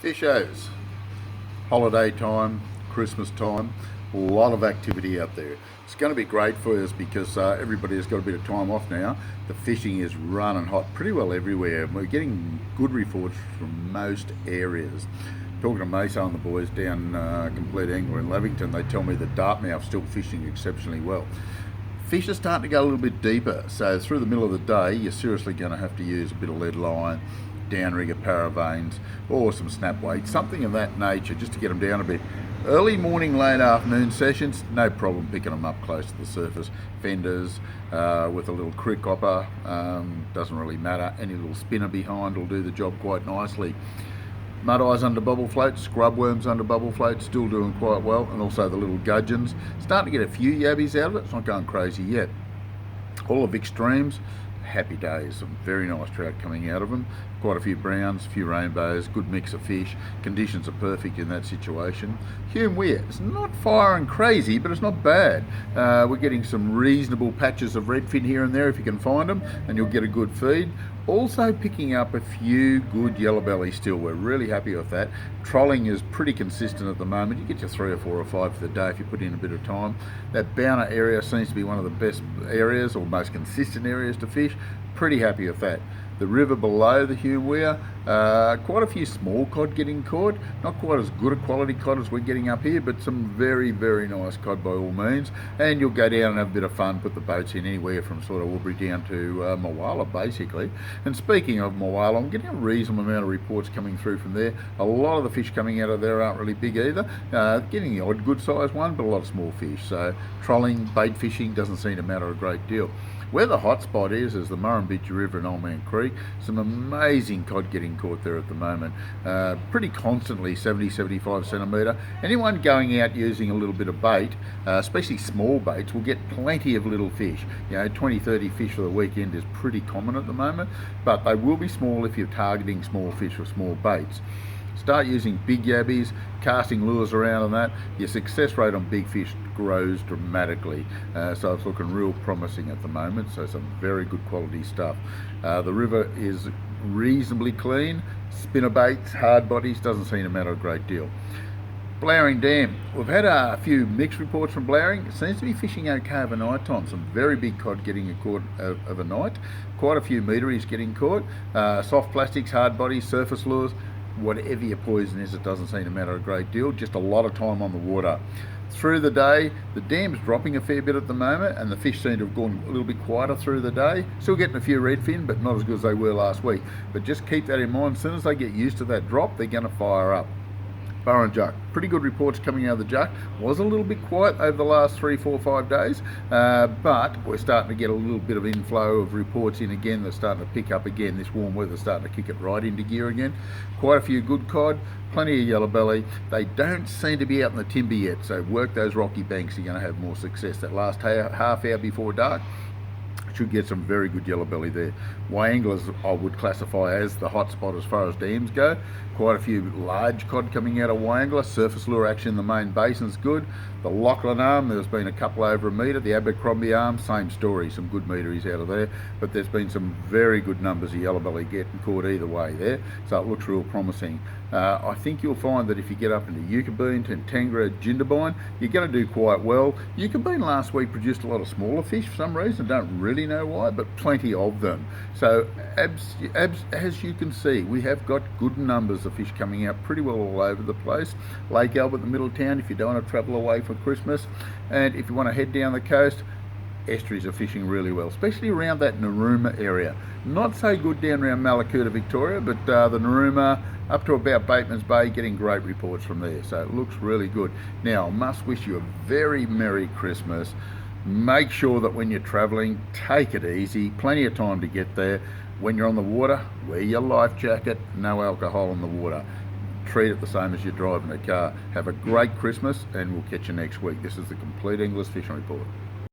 Fishers, holiday time, Christmas time, a lot of activity out there. It's going to be great for us because everybody has got a bit of time off now. The fishing is running hot pretty well everywhere. We're getting good reports from most areas. Talking to Mesa and the boys down Compleat Angler in Lavington, they tell me that Dartmouth's still fishing exceptionally well. Fish are starting to go a little bit deeper, so through the middle of the day you're seriously going to have to use a bit of lead line, downrigger paravanes, or some snap weights, something of that nature, just to get them down a bit. Early morning, late afternoon sessions, no problem picking them up close to the surface. Fenders with a little crick hopper, doesn't really matter. Any little spinner behind will do the job quite nicely. Mud eyes under bubble floats, scrub worms under bubble floats, still doing quite well, and also the little gudgeons. Starting to get a few yabbies out of it, it's not going crazy yet. All of extremes, happy days, some very nice trout coming out of them. Quite a few browns, a few rainbows, good mix of fish. Conditions are perfect in that situation. Hume Weir, it's not firing crazy, but it's not bad. We're getting some reasonable patches of redfin here and there if you can find them, and you'll get a good feed. Also picking up a few good yellow bellies still. We're really happy with that. Trolling is pretty consistent at the moment. You get your 3 or 4 or 5 for the day if you put in a bit of time. That Bowner area seems to be one of the best areas or most consistent areas to fish. Pretty happy with that. The river below the Hume Weir, quite a few small cod getting caught. Not quite as good a quality cod as we're getting up here, but some very, very nice cod by all means. And you'll go down and have a bit of fun, put the boats in anywhere from sort of Albury down to Moala, basically. And speaking of Moala, I'm getting a reasonable amount of reports coming through from there. A lot of the fish coming out of there aren't really big either. Getting the odd good sized one, but a lot of small fish. So trolling, bait fishing doesn't seem to matter a great deal. Where the hot spot is the Murrumbidgee River and Old Man Creek. Some amazing cod getting caught there at the moment. Pretty constantly 70-75 centimetre. Anyone going out using a little bit of bait, especially small baits, will get plenty of little fish. 20-30 fish for the weekend is pretty common at the moment, but they will be small if you're targeting small fish with small baits. Start using big yabbies, casting lures around and that, your success rate on big fish grows dramatically. So it's looking real promising at the moment, so some very good quality stuff. The river is reasonably clean. Spinner baits, hard bodies, doesn't seem to matter a great deal. Blowering Dam, we've had a few mixed reports from Blowering. It seems to be fishing okay overnight time. Some very big cod getting caught overnight. Quite a few meteries getting caught. Soft plastics, hard bodies, surface lures. Whatever your poison is, it doesn't seem to matter a great deal. Just a lot of time on the water. Through the day, the dam's dropping a fair bit at the moment, and the fish seem to have gone a little bit quieter through the day. Still getting a few redfin, but not as good as they were last week. But just keep that in mind. As soon as they get used to that drop, they're going to fire up. Burren Juck, pretty good reports coming out of the Juck. Was a little bit quiet over the last 3, 4, 5 days, but we're starting to get a little bit of inflow of reports in again. They're starting to pick up again. This warm weather's starting to kick it right into gear again. Quite a few good cod, plenty of yellow belly. They don't seem to be out in the timber yet, so work those rocky banks, you're going to have more success. That last half hour before dark, should get some very good yellow belly there. Anglers I would classify as the hot spot as far as dams go. Quite a few large cod coming out of Wangler. Surface lure action in the main basin's good. The Lachlan arm, there's been a couple over a metre. The Abercrombie arm, same story, some good meteries out of there. But there's been some very good numbers of yellow belly getting caught either way there. So it looks real promising. I think you'll find that if you get up into Yucabine, Tangra, Jindabyne, you're going to do quite well. Yucabine last week produced a lot of smaller fish for some reason. Don't really know why, but plenty of them. So as you can see, we have got good numbers of fish coming out pretty well all over the place. Lake Albert, the middle of town, if you don't want to travel away for Christmas. And if you want to head down the coast, estuaries are fishing really well, especially around that Narooma area. Not so good down around Malakuta, Victoria, but the Narooma up to about Bateman's Bay, getting great reports from there. So it looks really good. Now, I must wish you a very Merry Christmas. Make sure that when you're travelling, take it easy. Plenty of time to get there. When you're on the water, wear your life jacket. No alcohol in the water. Treat it the same as you're driving a car. Have a great Christmas, and we'll catch you next week. This is the Compleat English Fishing Report.